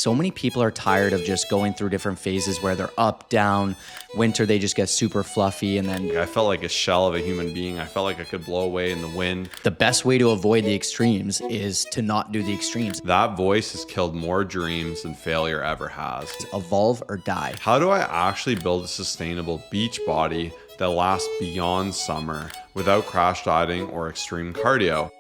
so many people are tired of just going through different phases where they're up, down. Winter, they just get super fluffy, and then I felt like a shell of a human being. I felt like I could blow away in the wind. the best way to avoid the extremes is to not do the extremes. That voice has killed more dreams than failure ever has. Evolve or die. How do I actually build a sustainable beach body that lasts beyond summer without crash dieting or extreme cardio?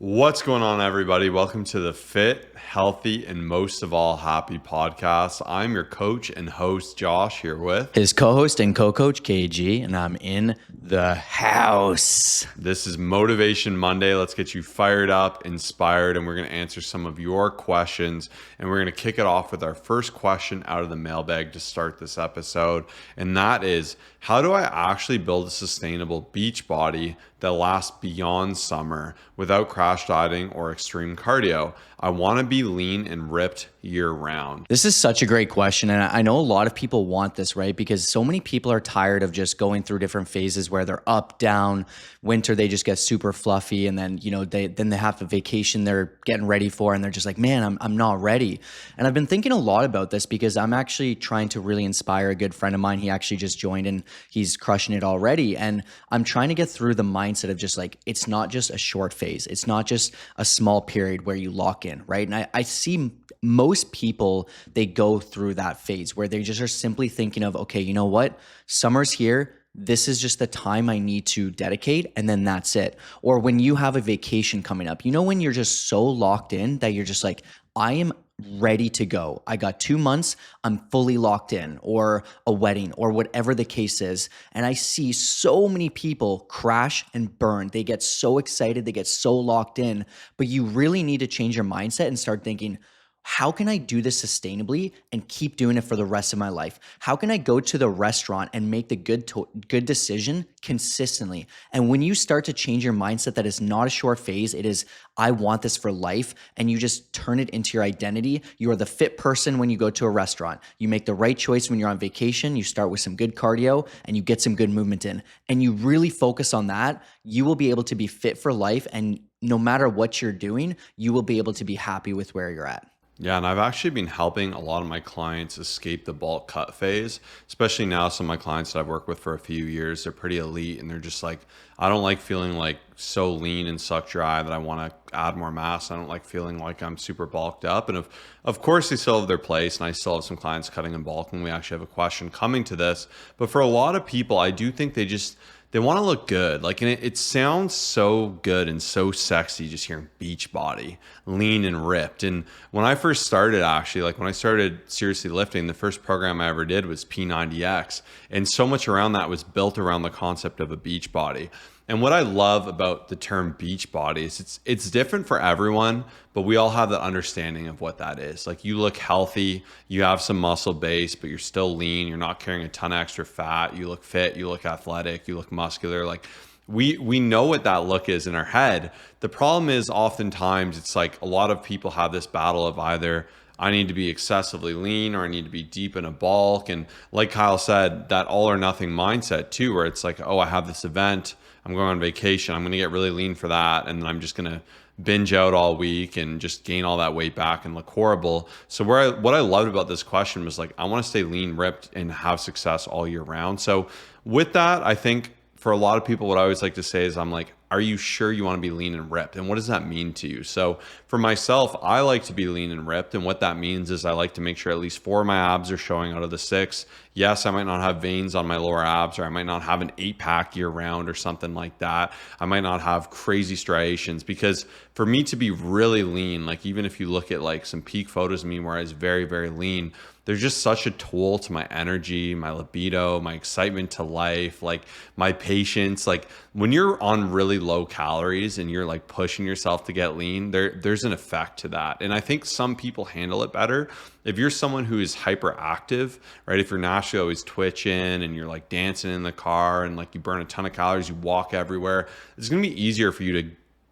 What's going on, everybody? Welcome to the Fit, Healthy, and most of all, Happy podcast. I'm your coach and host, Josh, here with His co-host and co-coach, KG, and I'm in the house. This is Motivation Monday. Let's get you fired up, inspired, and we're going to answer some of your questions. And we're going to kick it off with our first question out of the mailbag to start this episode. And that is, how do I actually build a sustainable beach body that lasts beyond summer without crash dieting or extreme cardio? I want to be lean and ripped year round. This is such a great question. And I know a lot of people want this, right? Because so many people are tired of just going through different phases where they're up, down. Winter, they just get super fluffy. And then, they have a vacation they're getting ready for. And they're just like, man, I'm not ready. And I've been thinking a lot about this because I'm actually trying to really inspire a good friend of mine. He actually just joined and he's crushing it already. And I'm trying to get through the mindset of just like, it's not just a short phase. It's not just a small period where you lock in, right? And I see most people, they go through that phase where they just are simply thinking of, okay, you know what? Summer's here. This is just the time I need to dedicate, and then that's it. Or when you have a vacation coming up, when you're just so locked in that you're just like, I am ready to go. I got 2 months, I'm fully locked in, or a wedding, or whatever the case is. And I see so many people crash and burn. They get so excited, they get so locked in, but you really need to change your mindset and start thinking, how can I do this sustainably and keep doing it for the rest of my life? How can I go to the restaurant and make the good decision consistently? And when you start to change your mindset that it's not a short phase, it is, I want this for life, and you just turn it into your identity. You are the fit person when you go to a restaurant. You make the right choice when you're on vacation. You start with some good cardio and you get some good movement in. And you really focus on that. You will be able to be fit for life. And no matter what you're doing, you will be able to be happy with where you're at. Yeah, and I've actually been helping a lot of my clients escape the bulk cut phase, especially now some of my clients that I've worked with for a few years, they're pretty elite and they're just like, I don't like feeling like so lean and sucked dry that I want to add more mass. I don't like feeling like I'm super bulked up. And of course they still have their place, and I still have some clients cutting in bulk, and we actually have a question coming to this. But for a lot of people, I do think they want to look good. Like, and it sounds so good and so sexy just hearing beach body, lean and ripped. And when I first started, actually, like when I started seriously lifting, the first program I ever did was P90X. And so much around that was built around the concept of a beach body. And what I love about the term beach body is it's different for everyone, but we all have that understanding of what that is. Like, you look healthy, you have some muscle base, but you're still lean. You're not carrying a ton of extra fat. You look fit, you look athletic, you look muscular. Like, we know what that look is in our head. The problem is oftentimes it's like a lot of people have this battle of either I need to be excessively lean or I need to be deep in a bulk. And like Kyle said, that all or nothing mindset too, where it's like, oh, I have this event, I'm going on vacation, I'm going to get really lean for that, and then I'm just going to binge out all week and just gain all that weight back and look horrible. So what I loved about this question was like, I want to stay lean, ripped, and have success all year round. So with that, I think for a lot of people, what I always like to say is, I'm like, are you sure you want to be lean and ripped? And what does that mean to you? So for myself, I like to be lean and ripped. And what that means is I like to make sure at least 4 of my abs are showing out of the 6. Yes, I might not have veins on my lower abs, or I might not have an 8-pack year round or something like that. I might not have crazy striations, because for me to be really lean, like even if you look at like some peak photos of me where I was very, very lean, there's just such a toll to my energy, my libido, my excitement to life, like my patience. Like when you're on really low calories and you're like pushing yourself to get lean, there's an effect to that. And I think some people handle it better. If you're someone who is hyperactive, right? If you're naturally always twitching and you're like dancing in the car and like you burn a ton of calories, you walk everywhere, it's going to be easier for you to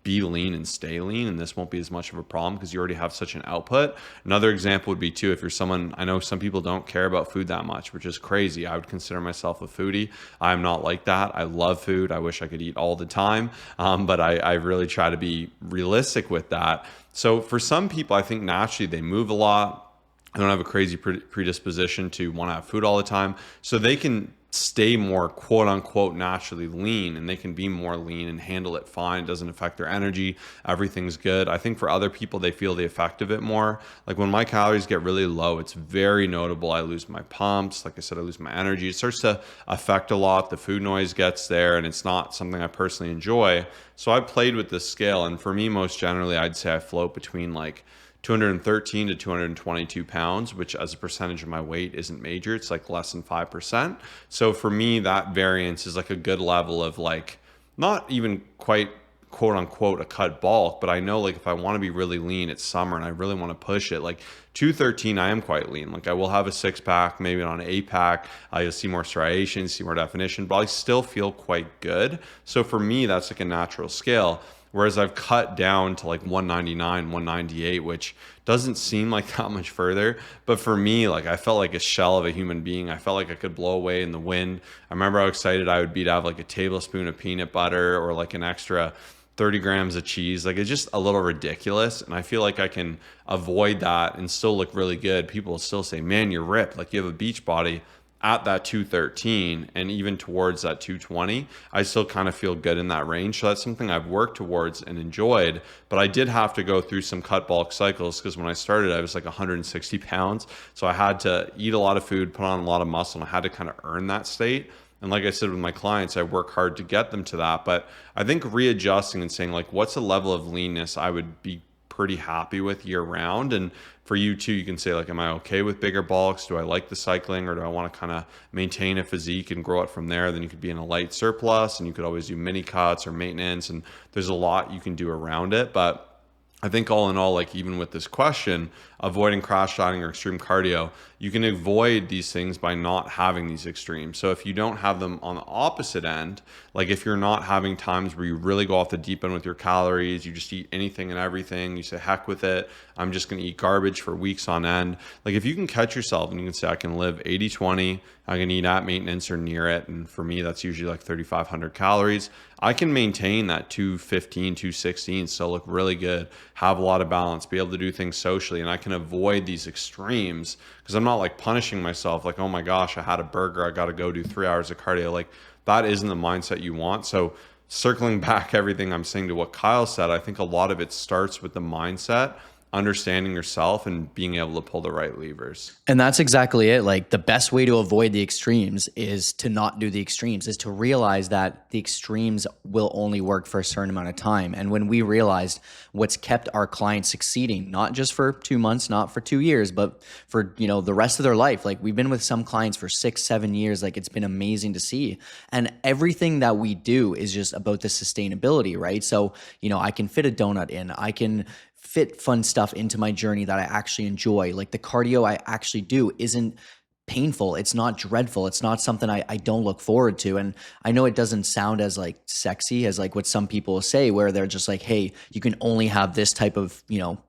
be lean and stay lean, and this won't be as much of a problem because you already have such an output. Another example would be too, if you're someone, I know some people don't care about food that much, which is crazy. I would consider myself a foodie. I'm not like that. I love food. I wish I could eat all the time, but I really try to be realistic with that. So for some people, I think naturally they move a lot. I don't have a crazy predisposition to want to have food all the time. So they can stay more quote unquote naturally lean, and they can be more lean and handle it fine. It doesn't affect their energy. Everything's good. I think for other people, they feel the effect of it more. Like when my calories get really low, it's very notable. I lose my pumps. Like I said, I lose my energy. It starts to affect a lot. The food noise gets there, and it's not something I personally enjoy. So I played with this scale. And for me, most generally, I'd say I float between like 213 to 222 pounds, which as a percentage of my weight isn't major. It's like less than 5%. So for me, that variance is like a good level of like, not even quite quote unquote a cut bulk, but I know like if I want to be really lean, it's summer and I really want to push it. Like 213, I am quite lean. Like I will have a 6-pack, maybe on an 8-pack. You'll see more striations, see more definition, but I still feel quite good. So for me, that's like a natural scale. Whereas I've cut down to like 199, 198, which doesn't seem like that much further. But for me, like I felt like a shell of a human being. I felt like I could blow away in the wind. I remember how excited I would be to have like a tablespoon of peanut butter or like an extra 30 grams of cheese. Like it's just a little ridiculous. And I feel like I can avoid that and still look really good. People will still say, man, you're ripped. Like you have a beach body at that 213 and even towards that 220. I still kind of feel good in that range. So that's something I've worked towards and enjoyed. But I did have to go through some cut bulk cycles because when I started, I was like 160 pounds. So I had to eat a lot of food, put on a lot of muscle, and I had to kind of earn that state. And like I said, with my clients, I work hard to get them to that. But I think readjusting and saying like, what's a level of leanness I would be pretty happy with year round? And for you too, you can say like, am I okay with bigger bulks? Do I like the cycling, or do I want to kind of maintain a physique and grow it from there? Then you could be in a light surplus, and you could always do mini cuts or maintenance. And there's a lot you can do around it. But I think all in all, like even with this question, avoiding crash dieting or extreme cardio, you can avoid these things by not having these extremes. So if you don't have them on the opposite end, like if you're not having times where you really go off the deep end with your calories, you just eat anything and everything, you say, heck with it, I'm just going to eat garbage for weeks on end. Like if you can catch yourself and you can say, I can live 80-20, I can eat at maintenance or near it. And for me, that's usually like 3,500 calories. I can maintain that 215, 216, still look really good, have a lot of balance, be able to do things socially. And I can avoid these extremes because I'm not like punishing myself like, oh my gosh, I had a burger, I got to go do 3 hours of cardio. Like that isn't the mindset you want. So circling back everything I'm saying to what Kyle said, I think a lot of it starts with the mindset, understanding yourself and being able to pull the right levers. And that's exactly it. Like the best way to avoid the extremes is to not do the extremes, is to realize that the extremes will only work for a certain amount of time. And when we realized what's kept our clients succeeding, not just for 2 months, not for 2 years, but for, the rest of their life. Like we've been with some clients for 6-7 years. Like it's been amazing to see. And everything that we do is just about the sustainability, right? So, I can fit a donut in, I can fit fun stuff into my journey that I actually enjoy. Like the cardio I actually do isn't painful. It's not dreadful. It's not something I don't look forward to. And I know it doesn't sound as like sexy as like what some people say, where they're just like, hey, you can only have this type of,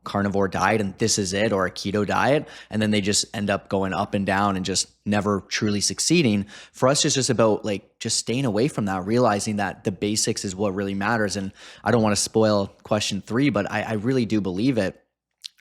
carnivore diet and this is it, or a keto diet. And then they just end up going up and down and just never truly succeeding. For us, it's just about like just staying away from that, realizing that the basics is what really matters. And I don't want to spoil question 3, but I really do believe it.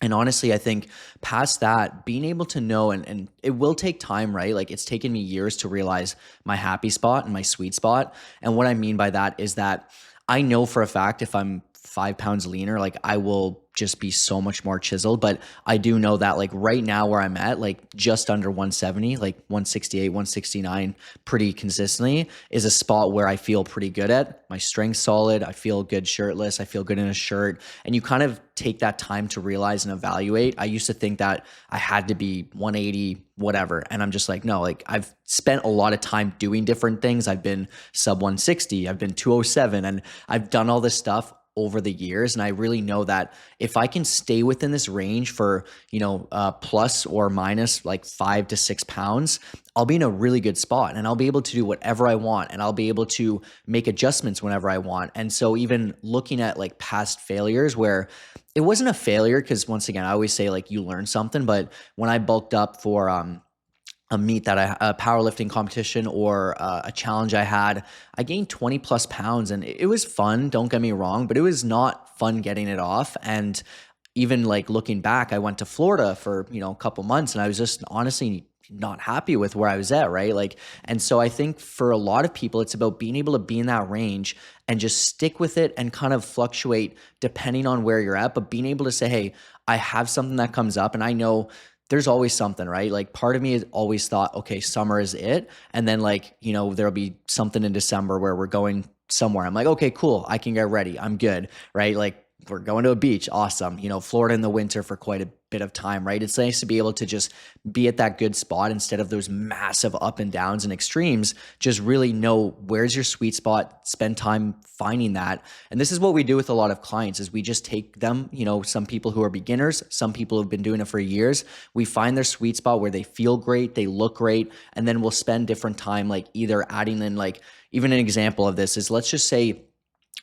And honestly, I think past that, being able to know, and it will take time, right? Like it's taken me years to realize my happy spot and my sweet spot. And what I mean by that is that I know for a fact if I'm 5 pounds leaner, like I will just be so much more chiseled. But I do know that like right now where I'm at, like just under 170, like 168, 169 pretty consistently is a spot where I feel pretty good at. My strength's solid. I feel good shirtless. I feel good in a shirt. And you kind of take that time to realize and evaluate. I used to think that I had to be 180, whatever. And I'm just like, no, like I've spent a lot of time doing different things. I've been sub 160, I've been 207, and I've done all this stuff over the years. And I really know that if I can stay within this range for, plus or minus like 5 to 6 pounds, I'll be in a really good spot and I'll be able to do whatever I want and I'll be able to make adjustments whenever I want. And so even looking at like past failures where it wasn't a failure, because once again, I always say like you learn something, but when I bulked up for a meet that a powerlifting competition or a challenge I had, I gained 20 plus pounds and it was fun. Don't get me wrong, but it was not fun getting it off. And even like looking back, I went to Florida for, a couple months and I was just honestly not happy with where I was at, right? Like, and so I think for a lot of people, it's about being able to be in that range and just stick with it and kind of fluctuate depending on where you're at, but being able to say, hey, I have something that comes up and I know there's always something, right? Like part of me has always thought, okay, summer is it. And then like, there'll be something in December where we're going somewhere. I'm like, okay, cool. I can get ready. I'm good, right? Like we're going to a beach. Awesome. Florida in the winter for quite a bit of time, right? It's nice to be able to just be at that good spot instead of those massive up and downs and extremes. Just really know where's your sweet spot, spend time finding that. And this is what we do with a lot of clients is we just take them, some people who are beginners, some people who've been doing it for years. We find their sweet spot where they feel great, they look great, and then we'll spend different time like either adding in like, even an example of this is let's just say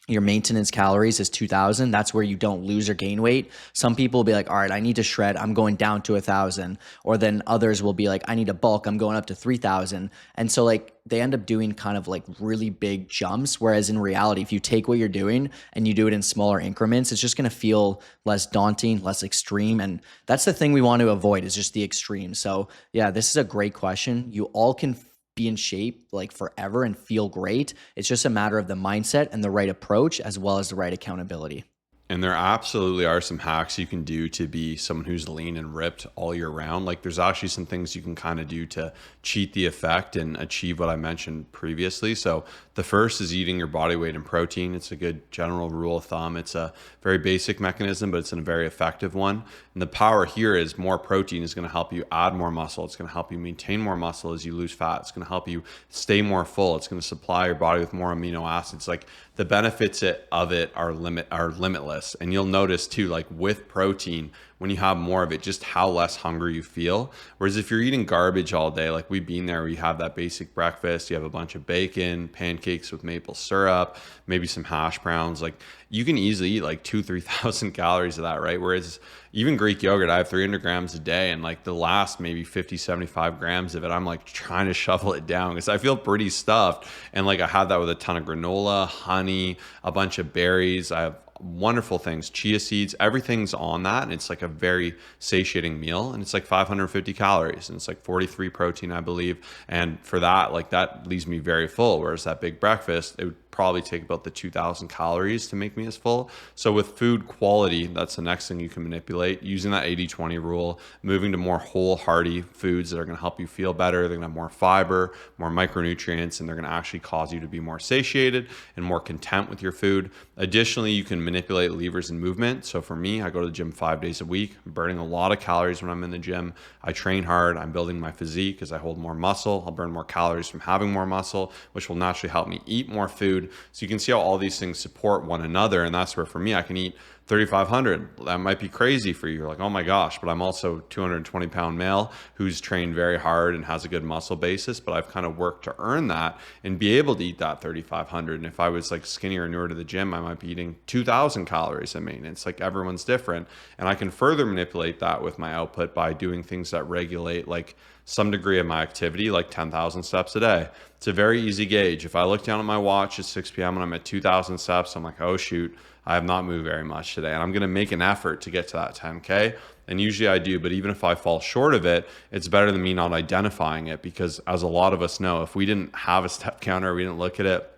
your maintenance calories is 2000. That's where you don't lose or gain weight. Some people will be like, all right, I need to shred. I'm going down to 1000. Or then others will be like, I need a bulk. I'm going up to 3000. And so like they end up doing kind of like really big jumps. Whereas in reality, if you take what you're doing and you do it in smaller increments, it's just going to feel less daunting, less extreme. And that's the thing we want to avoid is just the extreme. So yeah, this is a great question. You all can be in shape like forever and feel great. It's just a matter of the mindset and the right approach as well as the right accountability. And there absolutely are some hacks you can do to be someone who's lean and ripped all year round. Like there's actually some things you can kind of do to cheat the effect and achieve what I mentioned previously. So the first is eating your body weight in protein. It's a good general rule of thumb. It's a very basic mechanism, but it's a very effective one. And the power here is more protein is going to help you add more muscle. It's going to help you maintain more muscle as you lose fat. It's going to help you stay more full. It's going to supply your body with more amino acids. Like the benefits of it are limitless. And you'll notice too, like with protein, when you have more of it, just how less hungry you feel. Whereas if you're eating garbage all day, like we've been there, where you have that basic breakfast, you have a bunch of bacon, pancakes with maple syrup, maybe some hash browns, like you can easily eat like 3,000 calories of that, right? Whereas even Greek yogurt, I have 300 grams a day, and like the last maybe 50, 75 grams of it, I'm like trying to shovel it down because I feel pretty stuffed. And like I had that with a ton of granola, honey, a bunch of berries. I have wonderful things, chia seeds, everything's on that. And it's like a very satiating meal. And it's like 550 calories and it's like 43 protein, I believe. And for that, like that leaves me very full. Whereas that big breakfast, it would probably take about the 2000 calories to make me as full. So with food quality, that's the next thing you can manipulate, using that 80-20 rule, moving to more whole hearty foods that are going to help you feel better. They're going to have more fiber, more micronutrients, and they're going to actually cause you to be more satiated and more content with your food. Additionally, you can manipulate levers and movement. So for me, I go to the gym 5 days a week. I'm burning a lot of calories when I'm in the gym. I train hard. I'm building my physique as I hold more muscle. I'll burn more calories from having more muscle, which will naturally help me eat more food. So you can see how all these things support one another. And that's where for me, I can eat 3,500. That might be crazy for you. You're like, oh my gosh, but I'm also 220-pound male who's trained very hard and has a good muscle basis, but I've kind of worked to earn that and be able to eat that 3,500. And if I was like skinnier and newer to the gym, I might be eating 2,000 calories in maintenance. Like everyone's different. And I can further manipulate that with my output by doing things that regulate like some degree of my activity, like 10,000 steps a day. It's a very easy gauge. If I look down at my watch at 6 p.m. and I'm at 2,000 steps, I'm like, oh shoot, I have not moved very much today. And I'm going to make an effort to get to that 10K. And usually I do, but even if I fall short of it, it's better than me not identifying it, because as a lot of us know, if we didn't have a step counter, we didn't look at it,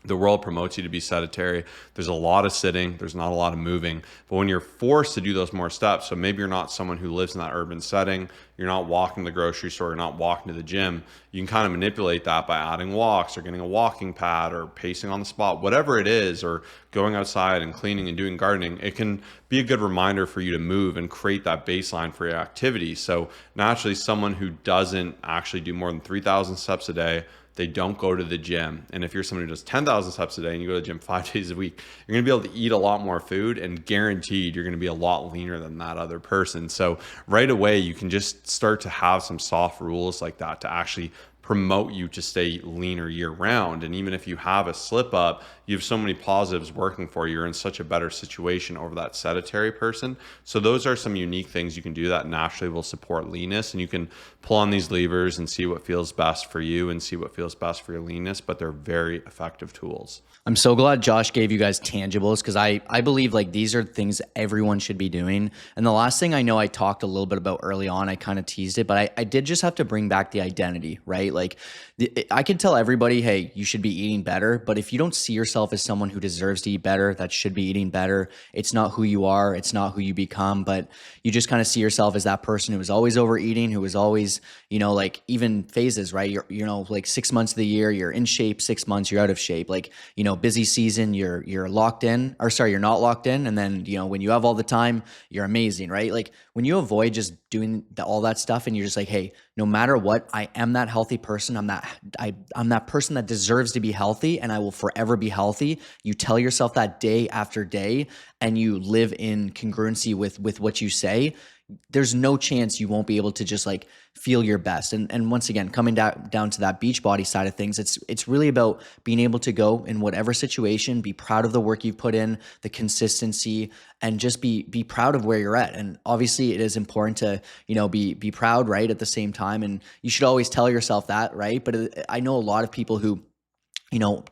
the world promotes you to be sedentary. There's a lot of sitting. There's not a lot of moving. But when you're forced to do those more steps, so maybe you're not someone who lives in that urban setting, you're not walking to the grocery store, you're not walking to the gym, you can kind of manipulate that by adding walks or getting a walking pad or pacing on the spot, whatever it is, or going outside and cleaning and doing gardening. It can be a good reminder for you to move and create that baseline for your activity. So naturally, someone who doesn't actually do more than 3,000 steps a day, they don't go to the gym. And if you're somebody who does 10,000 steps a day and you go to the gym 5 days a week, you're going to be able to eat a lot more food, and guaranteed you're going to be a lot leaner than that other person. So right away, you can just start to have some soft rules like that to actually promote you to stay leaner year round. And even if you have a slip up, you have so many positives working for you. You're in such a better situation over that sedentary person. So those are some unique things you can do that naturally will support leanness. And you can pull on these levers and see what feels best for you and see what feels best for your leanness, but they're very effective tools. I'm so glad Josh gave you guys tangibles, because I believe like these are things everyone should be doing. And the last thing I know I talked a little bit about early on, I kind of teased it, but I did just have to bring back the identity, right? Like I can tell everybody, hey, you should be eating better. But if you don't see yourself as someone who deserves to eat better, that should be eating better, it's not who you are. It's not who you become, but you just kind of see yourself as that person who was always overeating, who was always, like even phases, right? You're like 6 months of the year, you're in shape, 6 months, you're out of shape. Like, busy season, you're locked in, or sorry, you're not locked in. And then, when you have all the time, you're amazing, right? Like when you avoid just doing all that stuff and you're just like, hey, no matter what, I am that healthy person. I'm that person that deserves to be healthy, and I will forever be healthy. You tell yourself that day after day, and you live in congruency with what you say. There's no chance you won't be able to just like feel your best. And once again, coming down to that Beachbody side of things, it's really about being able to go in whatever situation, be proud of the work you've put in, the consistency, and just be proud of where you're at. And obviously it is important to, be proud, right, at the same time. And you should always tell yourself that, right? But I know a lot of people who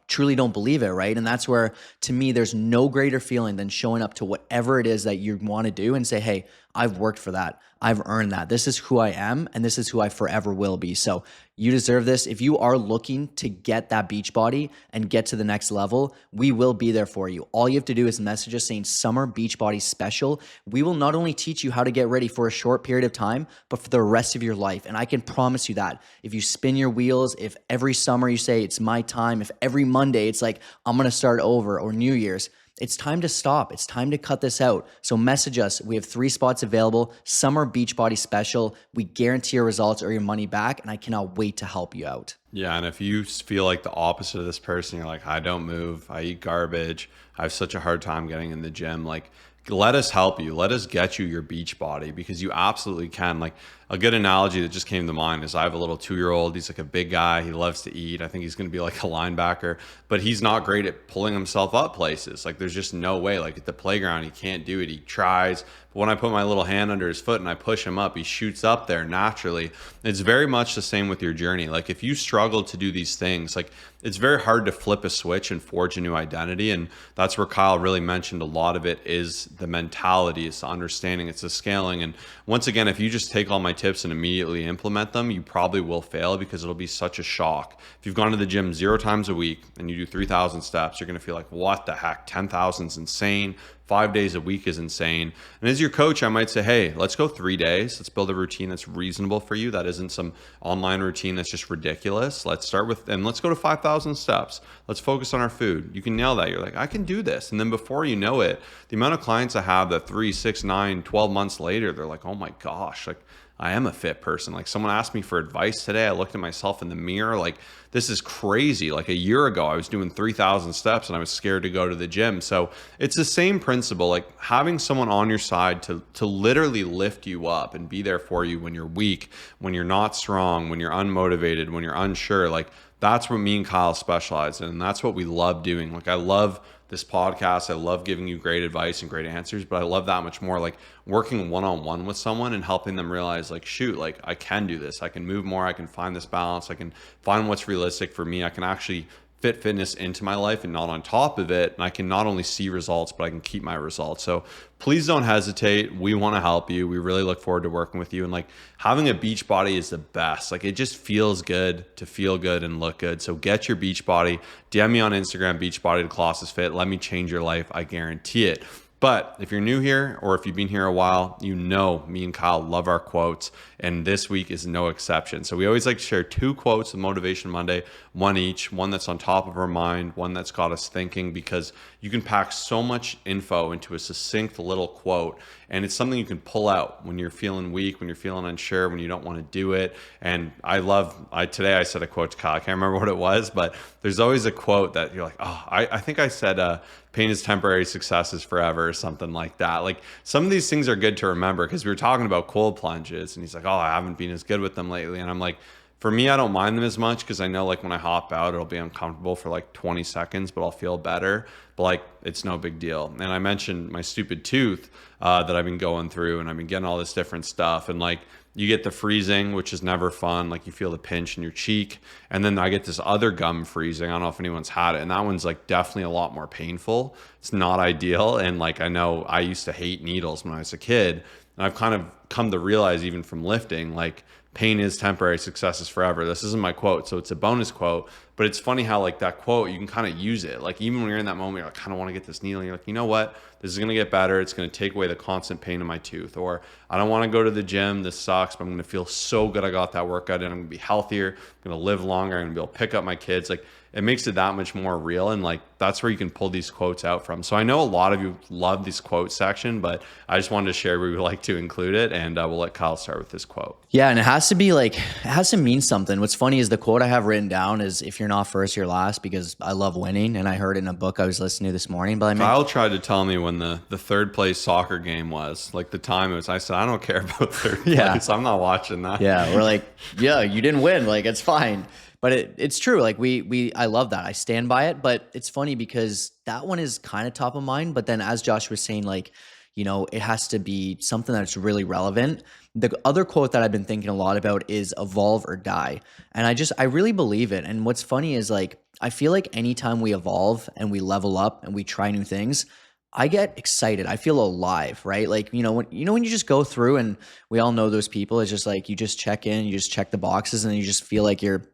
truly don't believe it, right? And that's where, to me, there's no greater feeling than showing up to whatever it is that you want to do and say, hey, I've worked for that. I've earned that. This is who I am, and this is who I forever will be. So you deserve this. If you are looking to get that beach body and get to the next level, we will be there for you. All you have to do is message us saying Summer Beachbody Special. We will not only teach you how to get ready for a short period of time, but for the rest of your life. And I can promise you that if you spin your wheels, if every summer you say it's my time, if every Monday it's like I'm going to start over, or New Year's, it's time to stop. It's time to cut this out. So message us. We have 3 spots available. Summer Beachbody Special. We guarantee your results or your money back, and I cannot wait to help you out. Yeah, and if you feel like the opposite of this person, you're like, I don't move, I eat garbage, I have such a hard time getting in the gym, like, let us help you. Let us get you your beach body, because you absolutely can. Like, a good analogy that just came to mind is I have a little 2-year-old. He's like a big guy. He loves to eat. I think he's going to be like a linebacker, but he's not great at pulling himself up places. Like, there's just no way. Like at the playground, he can't do it. He tries. But when I put my little hand under his foot and I push him up, he shoots up there naturally. It's very much the same with your journey. Like, if you struggle to do these things, like, it's very hard to flip a switch and forge a new identity. And that's where Kyle really mentioned a lot of it is the mentality, it's the understanding, it's the scaling. And once again, if you just take all my tips and immediately implement them, you probably will fail, because it'll be such a shock. If you've gone to the gym 0 times a week and you do 3,000 steps, you're going to feel like, what the heck? 10,000 is insane. 5 days a week is insane. And as your coach, I might say, hey, let's go 3 days. Let's build a routine that's reasonable for you. That isn't some online routine that's just ridiculous. Let's start with, and let's go to 5,000 steps. Let's focus on our food. You can nail that. You're like, I can do this. And then before you know it, the amount of clients I have that 3, 6, 9, 12 months later, they're like, oh my gosh, like, I am a fit person. Like, someone asked me for advice today. I looked at myself in the mirror. Like, this is crazy. Like, a year ago, I was doing 3,000 steps and I was scared to go to the gym. So it's the same principle, like having someone on your side to literally lift you up and be there for you when you're weak, when you're not strong, when you're unmotivated, when you're unsure. Like, that's what me and Kyle specialize in. And that's what we love doing. Like, I love this podcast. I love giving you great advice and great answers, but I love that much more like working one-on-one with someone and helping them realize, like, shoot, like, I can do this. I can move more. I can find this balance. I can find what's realistic for me. I can actually fit fitness into my life and not on top of it. And I can not only see results, but I can keep my results. So please don't hesitate. We want to help you. We really look forward to working with you. And like, having a beach body is the best. Like, it just feels good to feel good and look good. So get your beach body. DM me on Instagram, Beachbody to Colossus Fit. Let me change your life. I guarantee it. But if you're new here or if you've been here a while, you know me and Kyle love our quotes, and this week is no exception. So we always like to share 2 quotes of Motivation Monday, one each, one that's on top of our mind, one that's got us thinking, because you can pack so much info into a succinct little quote, and it's something you can pull out when you're feeling weak, when you're feeling unsure, when you don't want to do it. And today I said a quote to Kyle, I can't remember what it was, but there's always a quote that you're like, oh, I think I said, pain is temporary, success is forever, or something like that. Like, some of these things are good to remember, because we were talking about cold plunges and he's like, oh, I haven't been as good with them lately. And I'm like, for me, I don't mind them as much, because I know like when I hop out, it'll be uncomfortable for like 20 seconds, but I'll feel better. But like, it's no big deal. And I mentioned my stupid tooth that I've been going through, and I've been getting all this different stuff. And like, you get the freezing, which is never fun. Like, you feel the pinch in your cheek. And then I get this other gum freezing. I don't know if anyone's had it. And that one's like definitely a lot more painful. It's not ideal. And like, I know I used to hate needles when I was a kid. And I've kind of come to realize, even from lifting, like, pain is temporary, success is forever. This isn't my quote, so it's a bonus quote. But it's funny how like that quote, you can kind of use it. Like, even when you're in that moment, you're like, kind of want to get this needle. And you're like, you know what? This is going to get better. It's going to take away the constant pain in my tooth. Or I don't want to go to the gym. This sucks, but I'm going to feel so good I got that workout in. I'm going to be healthier. I'm going to live longer. I'm going to be able to pick up my kids. Like, it makes it that much more real. And like, that's where you can pull these quotes out from. So I know a lot of you love this quote section, but I just wanted to share we would like to include it. And we'll let Kyle start with this quote. Yeah, and it has to be like, it has to mean something. What's funny is the quote I have written down is, if you're not first, you're last, because I love winning. And I heard it in a book I was listening to this morning. But I mean, Kyle tried to tell me when the third place soccer game was, like the time it was, I said, I don't care about third place. I'm not watching that. Yeah, we're like, yeah, you didn't win. Like, it's fine. But it's true. Like, I love that. I stand by it. But it's funny because that one is kind of top of mind. But then, as Josh was saying, like, it has to be something that's really relevant. The other quote that I've been thinking a lot about is evolve or die. And I really believe it. And what's funny is, like, I feel like anytime we evolve and we level up and we try new things, I get excited. I feel alive, right? Like, when you just go through, and we all know those people, it's just like, you just check in, you just check the boxes, and then you just feel like it's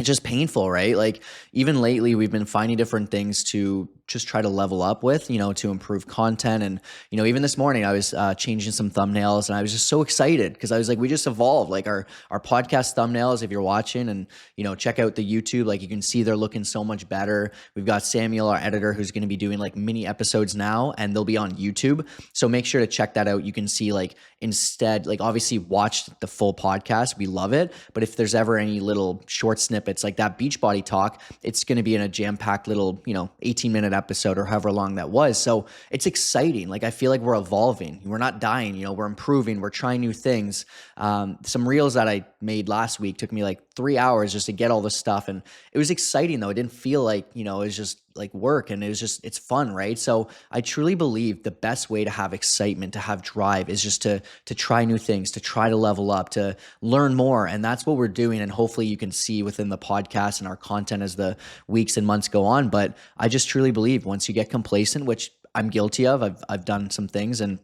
just painful, right? Like, even lately, we've been finding different things to just try to level up with, to improve content. And, even this morning I was changing some thumbnails, and I was just so excited because I was like, we just evolved, like our podcast thumbnails, if you're watching, and, check out the YouTube, like, you can see they're looking so much better. We've got Samuel, our editor, who's going to be doing like mini episodes now, and they'll be on YouTube. So make sure to check that out. You can see, like, instead, like, obviously watch the full podcast. We love it. But if there's ever any little short snippets like that Beachbody talk, it's going to be in a jam-packed little, 18-minute episode or however long that was. So it's exciting. Like, I feel like we're evolving. We're not dying, we're improving. We're trying new things. Some reels that I made last week took me like 3 hours just to get all this stuff. And it was exciting though. It didn't feel like, it was just like work, and it's fun, right? So I truly believe the best way to have excitement, to have drive, is just to try new things, to try to level up, to learn more. And that's what we're doing. And hopefully you can see within the podcast and our content as the weeks and months go on. But I just truly believe once you get complacent, which I'm guilty of, I've done some things, and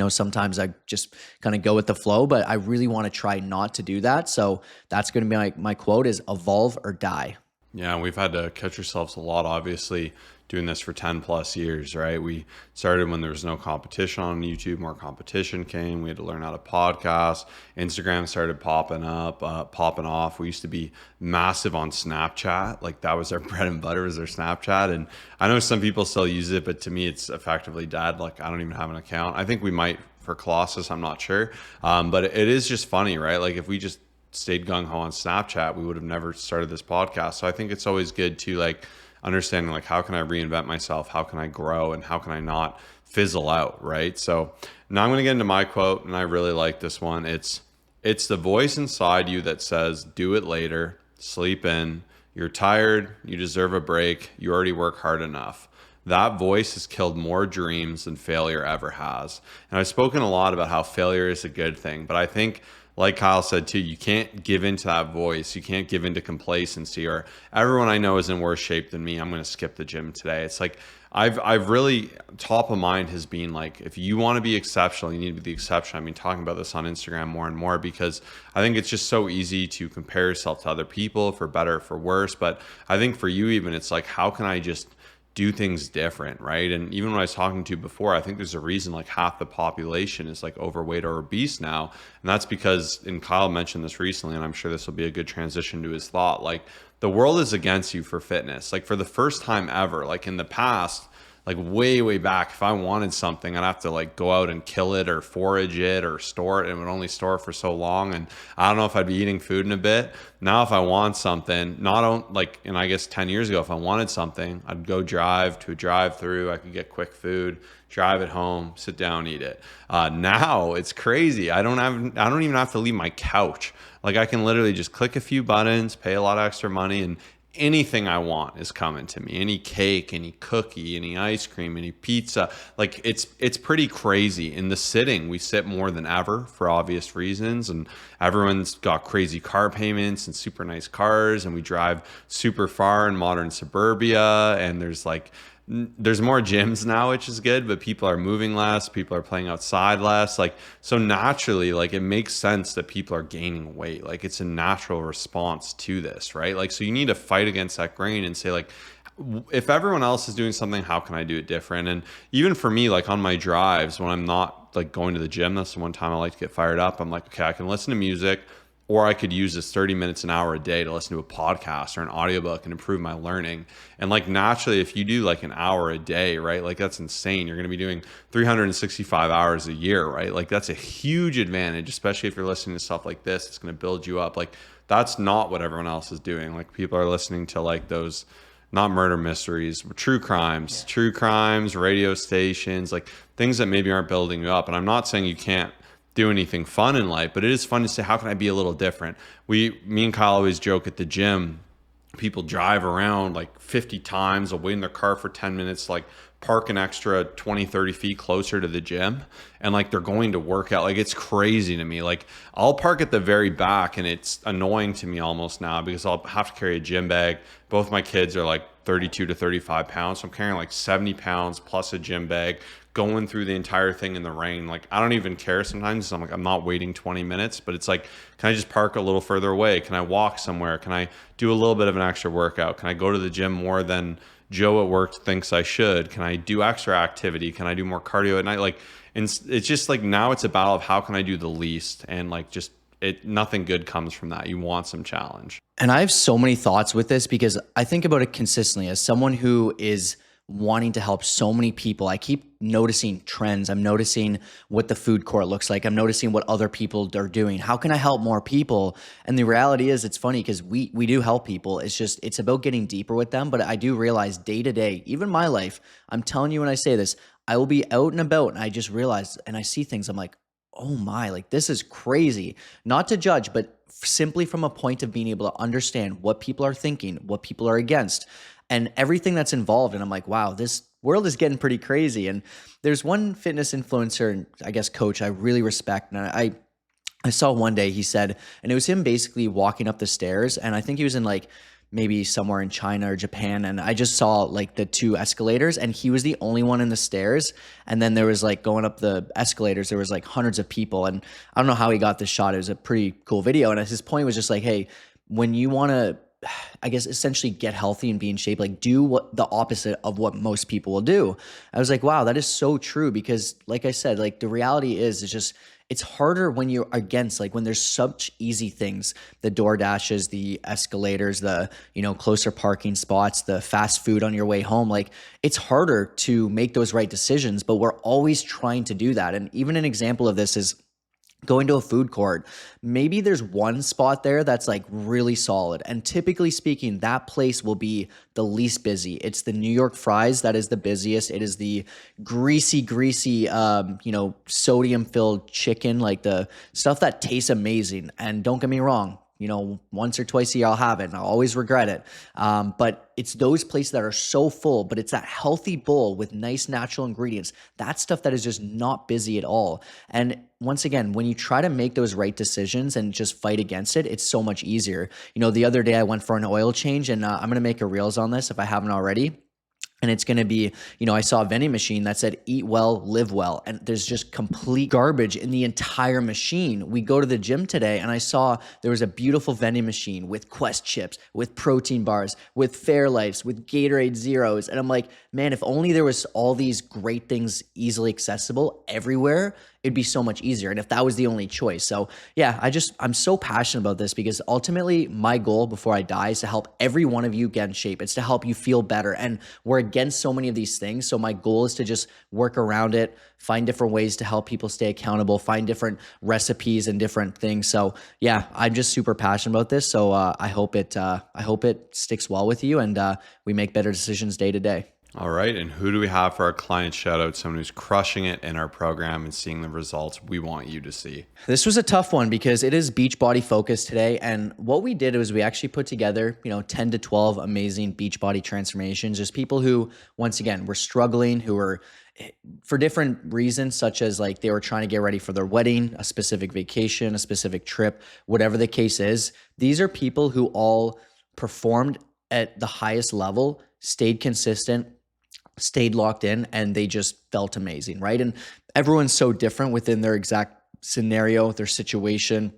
sometimes I just kind of go with the flow, but I really want to try not to do that. So that's going to be my quote is evolve or die. Yeah, we've had to catch ourselves a lot, obviously, doing this for 10 plus years, right? We started when there was no competition on YouTube, more competition came. We had to learn how to podcast. Instagram started popping up, popping off. We used to be massive on Snapchat. Like, that was our bread and butter, was our Snapchat. And I know some people still use it, but to me, it's effectively dead. Like, I don't even have an account. I think we might for Colossus, I'm not sure. But it is just funny, right? Like, if we just stayed gung-ho on Snapchat, we would have never started this podcast. So I think it's always good to, like, understanding, like, how can I reinvent myself? How can I grow? And how can I not fizzle out, right? So now I'm going to get into my quote, and I really like this one. It's the voice inside you that says, do it later, sleep in, you're tired, you deserve a break, you already work hard enough. That voice has killed more dreams than failure ever has. And I've spoken a lot about how failure is a good thing, but I think, like Kyle said too, you can't give into that voice. You can't give into complacency, or everyone I know is in worse shape than me, I'm going to skip the gym today. It's like, I've really, top of mind has been like, if you want to be exceptional, you need to be the exception. I've been talking about this on Instagram more and more, because I think it's just so easy to compare yourself to other people, for better or for worse. But I think for you even, it's like, how can I just do things different, right? And even when I was talking to you before, I think there's a reason like half the population is like overweight or obese now. And that's because, and Kyle mentioned this recently, and I'm sure this will be a good transition to his thought, like the world is against you for fitness. Like for the first time ever, like in the past, like way back, if I wanted something, I'd have to like go out and kill it or forage it or store it, and it would only store it for so long. And I don't know if I'd be eating food in a bit. Now if I want something, like, and I guess 10 years ago, if I wanted something, I'd go drive to a drive through, I could get quick food, drive it home, sit down, eat it. Now it's crazy. I don't even have to leave my couch. Like I can literally just click a few buttons, pay a lot of extra money, and anything I want is coming to me. Any cake, any cookie, any ice cream, any pizza. Like it's pretty crazy. In the sitting, we sit more than ever for obvious reasons, and everyone's got crazy car payments and super nice cars, and we drive super far in modern suburbia, and there's more gyms now, which is good, but people are moving less, people are playing outside less. Like, so naturally, like it makes sense that people are gaining weight. Like it's a natural response to this, right? Like, so you need to fight against that grain and say like, if everyone else is doing something, how can I do it different? And even for me, like on my drives, when I'm not like going to the gym, that's the one time I like to get fired up. I'm like, okay, I can listen to music, or I could use this 30 minutes, an hour a day to listen to a podcast or an audiobook and improve my learning. And like naturally, if you do like an hour a day, right? Like that's insane. You're going to be doing 365 hours a year, right? Like that's a huge advantage, especially if you're listening to stuff like this. It's going to build you up. Like that's not what everyone else is doing. Like people are listening to like those, not murder mysteries, but true crimes, radio stations, like things that maybe aren't building you up. And I'm not saying you can't do anything fun in life, but it is fun to say, how can I be a little different? Me and Kyle always joke at the gym, people drive around like 50 times, they'll wait in their car for 10 minutes, like park an extra 20, 30 feet closer to the gym, and like they're going to work out. Like it's crazy to me. Like I'll park at the very back, and it's annoying to me almost now because I'll have to carry a gym bag. Both my kids are like 32 to 35 pounds. So I'm carrying like 70 pounds plus a gym bag, going through the entire thing in the rain. Like I don't even care sometimes. I'm like, I'm not waiting 20 minutes, but it's like, can I just park a little further away? Can I walk somewhere? Can I do a little bit of an extra workout? Can I go to the gym more than Joe at work thinks I should? Can I do extra activity? Can I do more cardio at night? Like, and it's just like, now it's a battle of how can I do the least? And like, just nothing good comes from that. You want some challenge. And I have so many thoughts with this because I think about it consistently as someone who is wanting to help so many people. I keep noticing trends. I'm noticing what the food court looks like. I'm noticing what other people are doing. How can I help more people? And the reality is, it's funny because we do help people. It's just, it's about getting deeper with them. But I do realize day to day, even my life, I'm telling you when I say this, I will be out and about and I just realize and I see things. I'm like, oh my, like this is crazy. Not to judge, but simply from a point of being able to understand what people are thinking, what people are against, and everything that's involved. And I'm like, wow, this world is getting pretty crazy. And there's one fitness influencer and I guess coach I really respect. And I saw one day he said, and it was him basically walking up the stairs. And I think he was in like maybe somewhere in China or Japan. And I just saw like the two escalators and he was the only one in the stairs. And then there was like going up the escalators, there was like hundreds of people. And I don't know how he got this shot. It was a pretty cool video. And his point was just like, hey, when you want to, I guess, essentially get healthy and be in shape, like do what the opposite of what most people will do. I was like, wow, that is so true. Because like I said, like the reality is, it's just, it's harder when you're against, like when there's such easy things, the door dashes, the escalators, the, closer parking spots, the fast food on your way home. Like it's harder to make those right decisions, but we're always trying to do that. And even an example of this is going to a food court. Maybe there's one spot there that's like really solid. And typically speaking, that place will be the least busy. It's the New York fries that is the busiest. It is the greasy, sodium filled chicken, like the stuff that tastes amazing. And don't get me wrong, once or twice a year I'll have it and I'll always regret it. But it's those places that are so full, but it's that healthy bowl with nice natural ingredients. That stuff that is just not busy at all. And once again, when you try to make those right decisions and just fight against it, it's so much easier. The other day I went for an oil change and I'm going to make a reels on this if I haven't already. And it's going to be, I saw a vending machine that said eat well, live well. And there's just complete garbage in the entire machine. We go to the gym today and I saw there was a beautiful vending machine with Quest chips, with protein bars, with Fairlifes, with Gatorade Zeros. And I'm like, man, if only there was all these great things easily accessible everywhere, it'd be so much easier. And if that was the only choice. So yeah, I'm so passionate about this because ultimately my goal before I die is to help every one of you get in shape. It's to help you feel better. And we're against so many of these things. So my goal is to just work around it, find different ways to help people stay accountable, find different recipes and different things. So yeah, I'm just super passionate about this. So I hope it sticks well with you and we make better decisions day to day. All right. And who do we have for our client shout out? Someone who's crushing it in our program and seeing the results we want you to see. This was a tough one because it is Beachbody focused today. And what we did was we actually put together, 10 to 12 amazing Beachbody transformations. Just people who, once again, were struggling, who were for different reasons, such as like they were trying to get ready for their wedding, a specific vacation, a specific trip, whatever the case is. These are people who all performed at the highest level, stayed consistent, stayed locked in, and they just felt amazing, right? And everyone's so different within their exact scenario, their situation,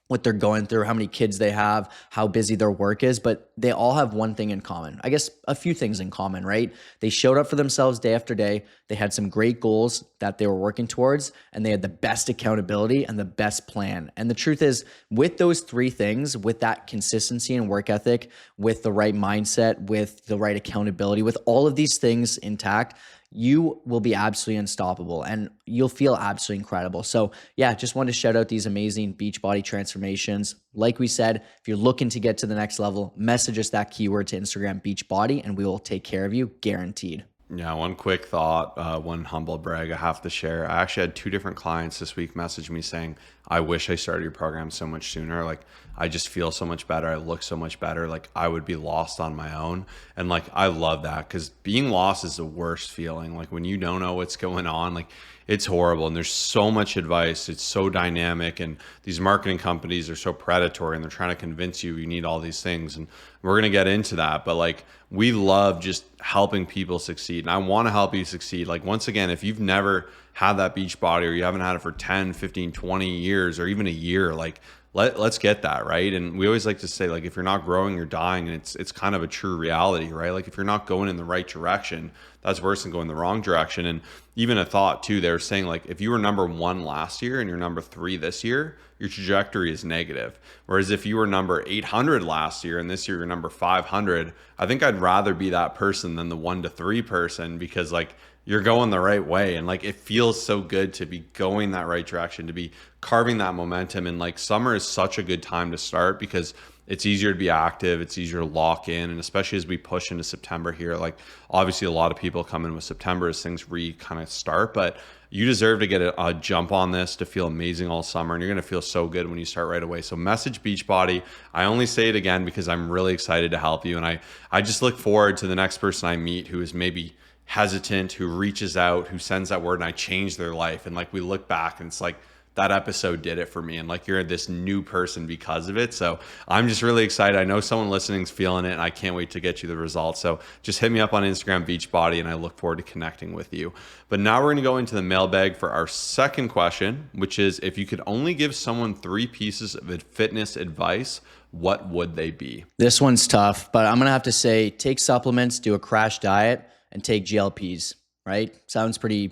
what they're going through, how many kids they have, how busy their work is, but they all have one thing in common. I guess a few things in common, right? They showed up for themselves day after day. They had some great goals that they were working towards, and they had the best accountability and the best plan. And the truth is, with those three things, with that consistency and work ethic, with the right mindset, with the right accountability, with all of these things intact, you will be absolutely unstoppable and you'll feel absolutely incredible. So yeah, just wanted to shout out these amazing Beachbody transformations. Like we said, if you're looking to get to the next level, message us that keyword to Instagram Beachbody and we will take care of you, guaranteed. Yeah, one quick thought, one humble brag I have to share. I actually had two different clients this week message me saying, I wish I started your program so much sooner. Like, I just feel so much better. I look so much better. Like, I would be lost on my own. And like, I love that because being lost is the worst feeling. Like, when you don't know what's going on, like, it's horrible. And there's so much advice. It's so dynamic. And these marketing companies are so predatory and they're trying to convince you need all these things. And we're going to get into that. But like, we love just helping people succeed. And I want to help you succeed. Like, once again, if you've never had that Beachbody or you haven't had it for 10, 15, 20 years or even a year, like, let's get that, right? And we always like to say, like, if you're not growing, you're dying. And it's kind of a true reality, right? Like, if you're not going in the right direction, that's worse than going the wrong direction. And even a thought too, they were saying, like, if you were number 1 last year and you're number 3 this year, your trajectory is negative. Whereas if you were number 800 last year and this year you're number 500, I think I'd rather be that person than the 1 to 3 person, because like, you're going the right way. And like, it feels so good to be going that right direction, to be carving that momentum. And like, summer is such a good time to start because it's easier to be active. It's easier to lock in. And especially as we push into September here, like, obviously a lot of people come in with September as things kind of start, but you deserve to get a jump on this to feel amazing all summer. And you're going to feel so good when you start right away. So message Beachbody. I only say it again because I'm really excited to help you. And I just look forward to the next person I meet who is maybe hesitant, who reaches out, who sends that word, and I change their life. And like, we look back and it's like, that episode did it for me. And like, you're this new person because of it. So I'm just really excited. I know someone listening's feeling it and I can't wait to get you the results. So just hit me up on Instagram, Beachbody, and I look forward to connecting with you. But now we're going to go into the mailbag for our second question, which is, if you could only give someone 3 pieces of fitness advice, what would they be? This one's tough, but I'm going to have to say, take supplements, do a crash diet, and take GLPs, right? Sounds pretty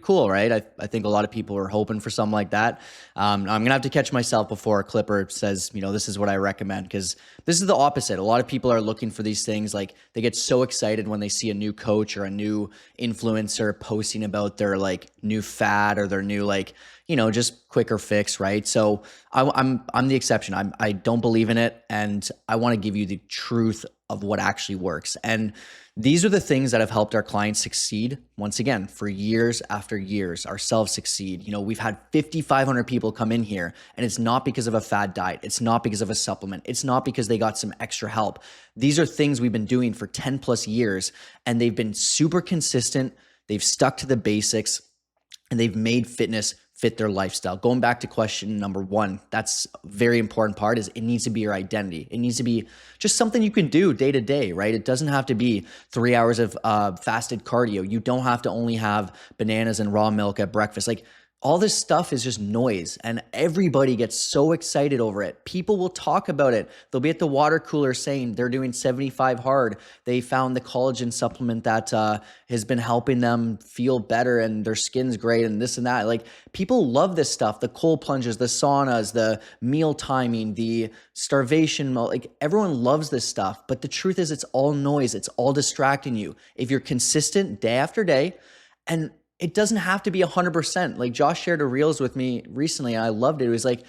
cool, right? I think a lot of people are hoping for something like that. I'm going to have to catch myself before a clipper says, this is what I recommend, because this is the opposite. A lot of people are looking for these things. Like, they get so excited when they see a new coach or a new influencer posting about their like new fad or their new like, just quicker fix, right? So I'm the exception. I don't believe in it, and I want to give you the truth of what actually works. And these are the things that have helped our clients succeed, once again, for years after years, ourselves succeed. We've had 5,500 people come in here, and it's not because of a fad diet. It's not because of a supplement. It's not because they got some extra help. These are things we've been doing for 10 plus years, and they've been super consistent. They've stuck to the basics, and they've made fitness fit their lifestyle. Going back to question number one, that's a very important part, is it needs to be your identity. It needs to be just something you can do day to day, right? It doesn't have to be 3 hours of fasted cardio. You don't have to only have bananas and raw milk at breakfast. Like, all this stuff is just noise, and everybody gets so excited over it. People will talk about it. They'll be at the water cooler saying they're doing 75 hard. They found the collagen supplement that has been helping them feel better and their skin's great and this and that. Like, people love this stuff, the cold plunges, the saunas, the meal timing, the starvation mode. Like, everyone loves this stuff, but the truth is it's all noise. It's all distracting you. If you're consistent day after day, and it doesn't have to be 100%. Like, Josh shared a reels with me recently. I loved it. It was like,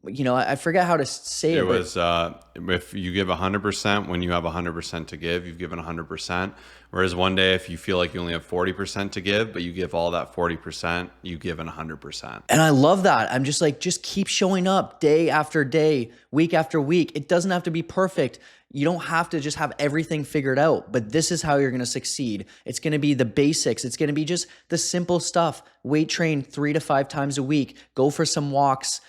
I forget how to say it. It was if you give 100% when you have 100% to give, you've given 100%. Whereas one day, if you feel like you only have 40% to give, but you give all that 40%, you've given 100%. And I love that. I'm just like, just keep showing up day after day, week after week. It doesn't have to be perfect. You don't have to just have everything figured out, but this is how you're going to succeed. It's going to be the basics. It's going to be just the simple stuff. Weight train 3 to 5 times a week. Go for some walks.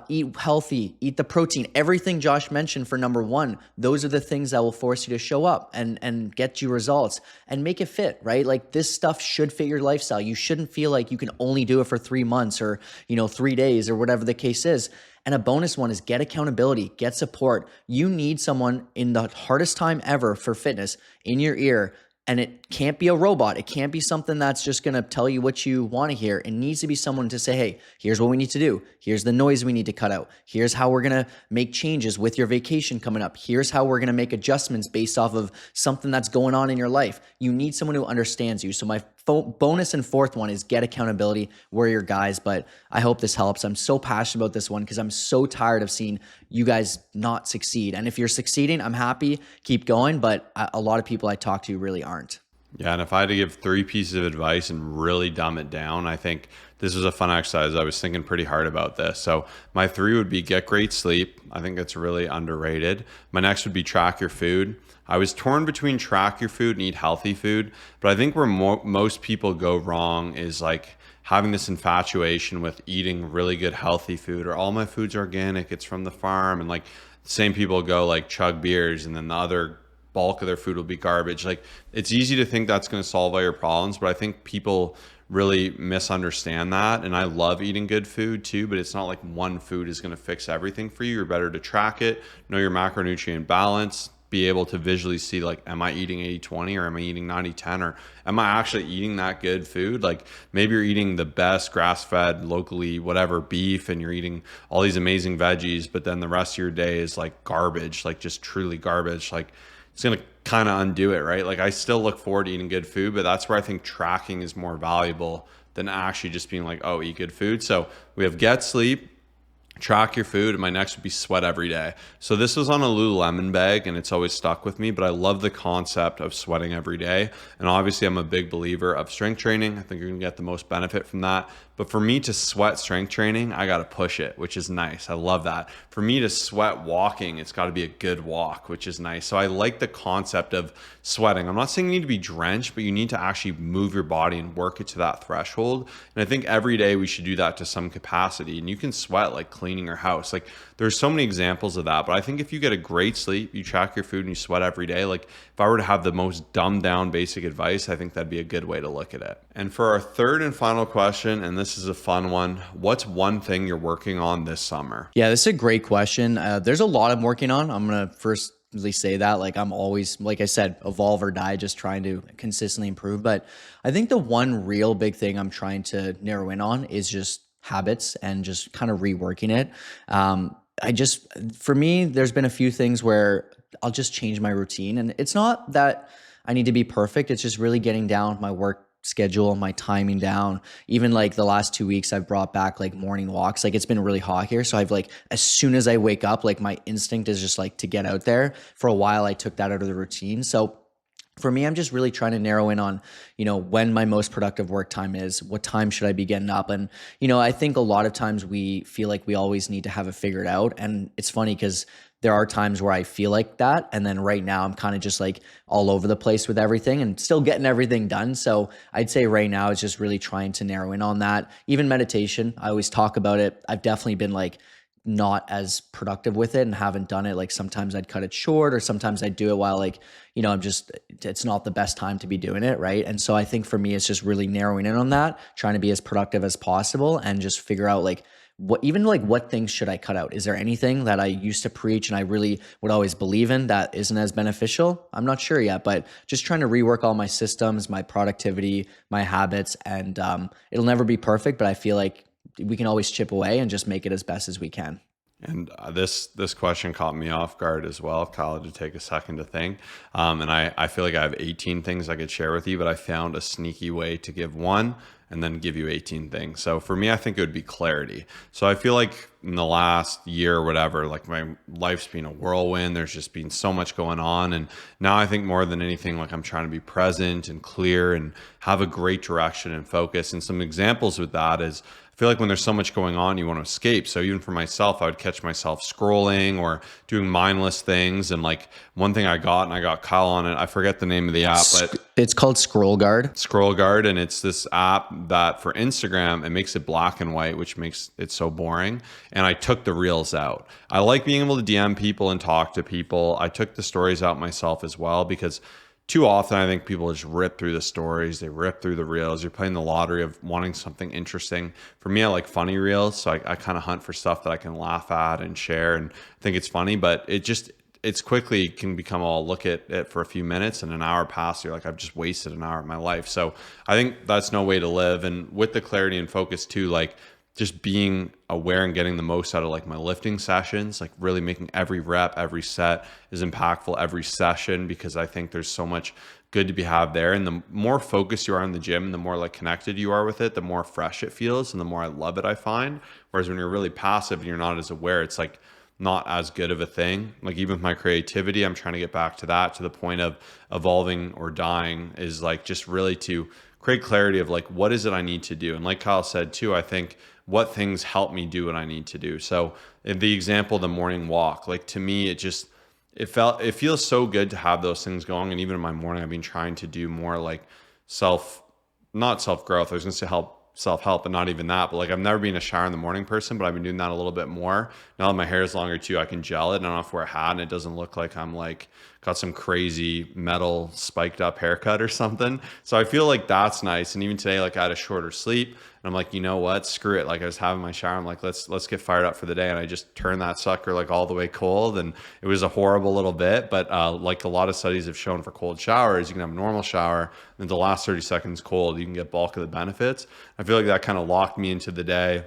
Eat healthy. Eat the protein. Everything Josh mentioned for number one. Those are the things that will force you to show up and get you results and make it fit, right? Like, this stuff should fit your lifestyle. You shouldn't feel like you can only do it for 3 months or 3 days or whatever the case is. And a bonus one is get accountability, get support. You need someone in the hardest time ever for fitness in your ear. And it can't be a robot. It can't be something that's just going to tell you what you want to hear. It needs to be someone to say, hey, here's what we need to do. Here's the noise we need to cut out. Here's how we're going to make changes with your vacation coming up. Here's how we're going to make adjustments based off of something that's going on in your life. You need someone who understands you. So my bonus and fourth one is get accountability. We're your guys, but I hope this helps. I'm so passionate about this one because I'm so tired of seeing you guys not succeed. And if you're succeeding, I'm happy. Keep going. But a lot of people I talk to really aren't. Yeah, and if I had to give 3 pieces of advice and really dumb it down, I think this was a fun exercise. I was thinking pretty hard about this. So my 3 would be get great sleep. I think it's really underrated. My next would be track your food. I was torn between track your food and eat healthy food, but I think where most people go wrong is like having this infatuation with eating really good healthy food, or all my food's organic, it's from the farm, and like same people go like chug beers and then the other bulk of their food will be garbage. Like, it's easy to think that's going to solve all your problems, but I think people really misunderstand that. And I love eating good food too, but it's not like one food is going to fix everything for you. You're better to track it, know your macronutrient balance, be able to visually see, like, am I eating 80-20 or am I eating 90-10, or am I actually eating that good food? Like, maybe you're eating the best grass-fed, locally, whatever, beef, and you're eating all these amazing veggies, but then the rest of your day is like garbage, like just truly garbage. Like, it's going to kind of undo it, right? Like, I still look forward to eating good food, but that's where I think tracking is more valuable than actually just being like, oh, eat good food. So we have get sleep, track your food, and my next would be sweat every day. So this was on a Lululemon bag and it's always stuck with me, but I love the concept of sweating every day. And obviously I'm a big believer of strength training. I think you're gonna get the most benefit from that. But for me to sweat strength training, I got to push it, which is nice. I love that. For me to sweat walking, it's got to be a good walk, which is nice. So I like the concept of sweating. I'm not saying you need to be drenched, but you need to actually move your body and work it to that threshold. And I think every day we should do that to some capacity. And you can sweat like cleaning your house. Like, there's so many examples of that. But I think if you get a great sleep, you track your food and you sweat every day, like, if I were to have the most dumbed down basic advice, I think that'd be a good way to look at it. And for our third and final question, and this is a fun one, what's one thing you're working on this summer? Yeah, this is a great question. There's a lot I'm working on. I'm going to firstly say that, like, I'm always, like I said, evolve or die, just trying to consistently improve. But I think the one real big thing I'm trying to narrow in on is just habits and just kind of reworking it. For me, there's been a few things where I'll just change my routine. And it's not that I need to be perfect. It's just really getting down my work schedule, my timing down. Even like the last 2 weeks, I've brought back like morning walks. Like, it's been really hot here. So I've like, as soon as I wake up, like, my instinct is just like to get out there. For a while, I took that out of the routine. So For me, I'm just really trying to narrow in on, when my most productive work time is, what time should I be getting up? And, I think a lot of times we feel like we always need to have it figured out. And it's funny because there are times where I feel like that. And then right now I'm kind of just like all over the place with everything and still getting everything done. So I'd say right now it's just really trying to narrow in on that. Even meditation, I always talk about it. I've definitely been like, not as productive with it and haven't done it. Like sometimes I'd cut it short or sometimes I'd do it while like, it's not the best time to be doing it. Right. And so I think for me, it's just really narrowing in on that, trying to be as productive as possible and just figure out like what things should I cut out? Is there anything that I used to preach and I really would always believe in that isn't as beneficial? I'm not sure yet, but just trying to rework all my systems, my productivity, my habits, and it'll never be perfect, but I feel like we can always chip away and just make it as best as we can. And this question caught me off guard as well. Kyle, to take a second to think. And I feel like I have 18 things I could share with you, but I found a sneaky way to give one and then give you 18 things. So for me, I think it would be clarity. So I feel like in the last year or whatever, like my life's been a whirlwind. There's just been so much going on. And now I think more than anything, like I'm trying to be present and clear and have a great direction and focus. And some examples with that is, I feel like when there's so much going on, you want to escape. So even for myself, I would catch myself scrolling or doing mindless things. And like one thing I got, and I got Kyle on it, I forget the name of the app, but It's called Scroll Guard. Scroll Guard, and it's this app that for Instagram, it makes it black and white, which makes it so boring. And I took the reels out. I like being able to DM people and talk to people. I took the stories out myself as well because too often I think people just rip through the stories, they rip through the reels. You're playing the lottery of wanting something interesting. For me, I like funny reels, so I kind of hunt for stuff that I can laugh at and share and think it's funny, but it's quickly can become all look at it for a few minutes and an hour past, you're like, I've just wasted an hour of my life. So I think that's no way to live. And with the clarity and focus too, like just being aware and getting the most out of like my lifting sessions, like really making every rep, every set is impactful every session, because I think there's so much good to be had there. And the more focused you are in the gym, the more like connected you are with it, the more fresh it feels and the more I love it, I find. Whereas when you're really passive and you're not as aware, it's like not as good of a thing. Like even with my creativity, I'm trying to get back to that, to the point of evolving or dying, is like just really to create clarity of like, what is it I need to do? And like Kyle said too, I think what things help me do what I need to do. So in the example, the morning walk, like to me, it feels so good to have those things going. And even in my morning, I've been trying to do more like not self growth. I was going to say self-help, but not even that. But like I've never been a shower in the morning person, but I've been doing that a little bit more. Now that my hair is longer too, I can gel it. I don't have to wear a hat and it doesn't look like I'm like got some crazy metal spiked up haircut or something. So I feel like that's nice. And even today, like I had a shorter sleep and I'm like, you know what, screw it. Like I was having my shower. I'm like, let's get fired up for the day. And I just turned that sucker like all the way cold. And it was a horrible little bit, but like a lot of studies have shown for cold showers, you can have a normal shower and the last 30 seconds cold, you can get bulk of the benefits. I feel like that kind of locked me into the day.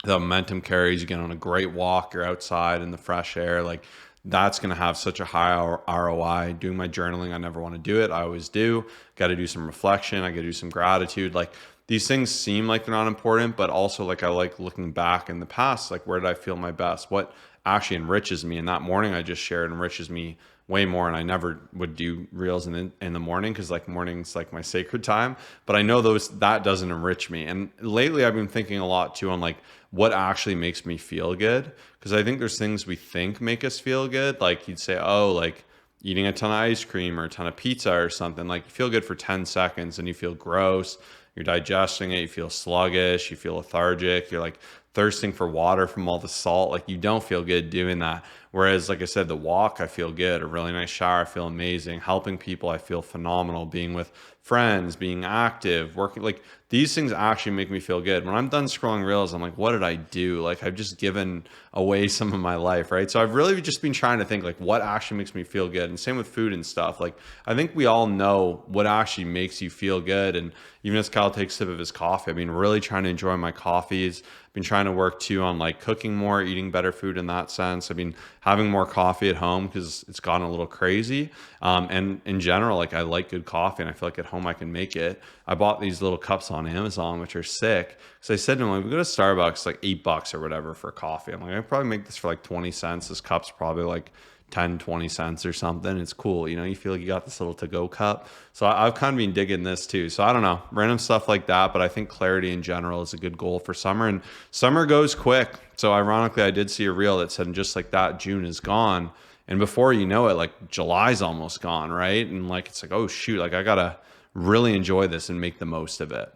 The momentum carries, you get on a great walk, you're outside in the fresh air. Like that's going to have such a high ROI. Doing my journaling, I never want to do it. I always do. Got to do some reflection. I got to do some gratitude. Like these things seem like they're not important, but also like I like looking back in the past, like where did I feel my best? What actually enriches me? And that morning I just shared enriches me way more. And I never would do reels in the morning because like morning's like my sacred time. But I know that doesn't enrich me. And lately I've been thinking a lot too on like what actually makes me feel good. Because I think there's things we think make us feel good. Like you'd say, oh, like eating a ton of ice cream or a ton of pizza or something. Like you feel good for 10 seconds and you feel gross. You're digesting it. You feel sluggish. You feel lethargic. You're like thirsting for water from all the salt. Like you don't feel good doing that. Whereas, like I said, the walk, I feel good. A really nice shower, I feel amazing. Helping people, I feel phenomenal. Being with friends, being active, working, like these things actually make me feel good. When I'm done scrolling reels, I'm like, what did I do? Like I've just given away some of my life, right? So I've really just been trying to think like what actually makes me feel good. And same with food and stuff. Like I think we all know what actually makes you feel good. And even as Kyle takes a sip of his coffee, I've been really trying to enjoy my coffees. Been trying to work too on like cooking more, eating better food in that sense. I've been having more coffee at home because it's gotten a little crazy. And in general, like I like good coffee and I feel like at home I can make it. I bought these little cups on Amazon, which are sick. So I said to him, like, we go to Starbucks, like $8 or whatever for coffee. I'm like, I probably make this for like 20 cents. This cup's probably like 10, 20 cents or something. It's cool. You know, you feel like you got this little to-go cup. So I've kind of been digging this too. So I don't know, random stuff like that. But I think clarity in general is a good goal for summer, and summer goes quick. So ironically, I did see a reel that said just like that, June is gone. And before you know it, like July's almost gone, right? And like, it's like, oh shoot, like I gotta really enjoy this and make the most of it.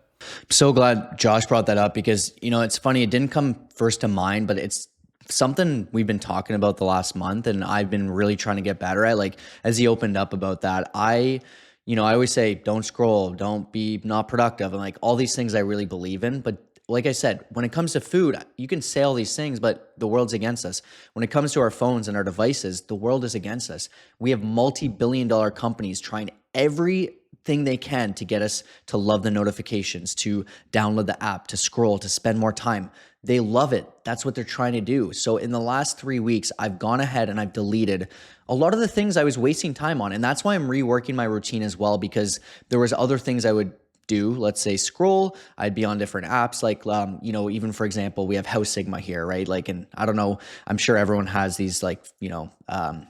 So glad Josh brought that up because, you know, it's funny. It didn't come first to mind, but it's something we've been talking about the last month and I've been really trying to get better at. Like, as he opened up about that, I always say, don't scroll, don't be not productive. And like all these things I really believe in. But like I said, when it comes to food, you can say all these things, but the world's against us. When it comes to our phones and our devices, the world is against us. We have multi-billion-dollar companies trying everything they can to get us to love the notifications, to download the app, to scroll, to spend more time. They love it. That's what they're trying to do. So in the last 3 weeks, I've gone ahead and I've deleted a lot of the things I was wasting time on. And that's why I'm reworking my routine as well, because there was other things I would do. Let's say scroll, I'd be on different apps like, even for example, we have House Sigma here, right? Like, and I don't know, I'm sure everyone has these like,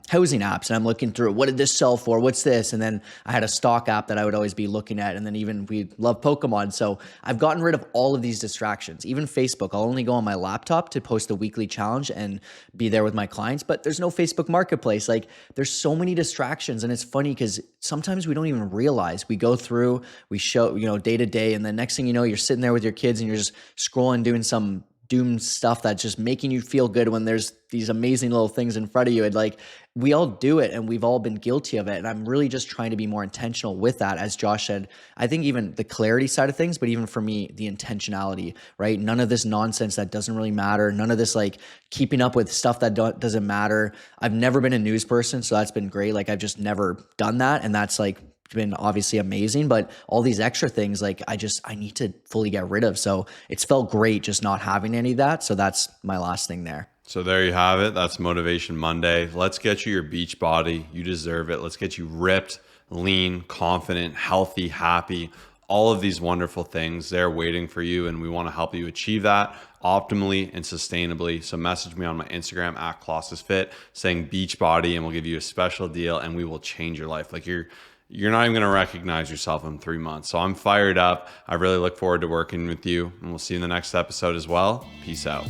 housing apps, and I'm looking through what did this sell for? What's this? And then I had a stock app that I would always be looking at. And then even we love Pokemon. So I've gotten rid of all of these distractions. Even Facebook, I'll only go on my laptop to post a weekly challenge and be there with my clients, but there's no Facebook marketplace. Like there's so many distractions. And it's funny because sometimes we don't even realize we go through, we show, day to day. And the next thing you know, you're sitting there with your kids and you're just scrolling, doing some doom stuff that's just making you feel good when there's these amazing little things in front of you. And like, we all do it and we've all been guilty of it. And I'm really just trying to be more intentional with that. As Josh said, I think even the clarity side of things, but even for me, the intentionality, right? None of this nonsense that doesn't really matter. None of this like keeping up with stuff that doesn't matter. I've never been a news person, so that's been great. Like I've just never done that. And that's like been obviously amazing, but all these extra things, like I need to fully get rid of. So it's felt great just not having any of that. So that's my last thing there. So there you have it. That's Motivation Monday. Let's get you your beach body. You deserve it. Let's get you ripped, lean, confident, healthy, happy. All of these wonderful things, they're waiting for you, and we want to help you achieve that optimally and sustainably. So message me on my Instagram at ClossesFit saying beach body, and we'll give you a special deal and we will change your life. Like you're not even going to recognize yourself in 3 months. So I'm fired up. I really look forward to working with you, and we'll see you in the next episode as well. Peace out.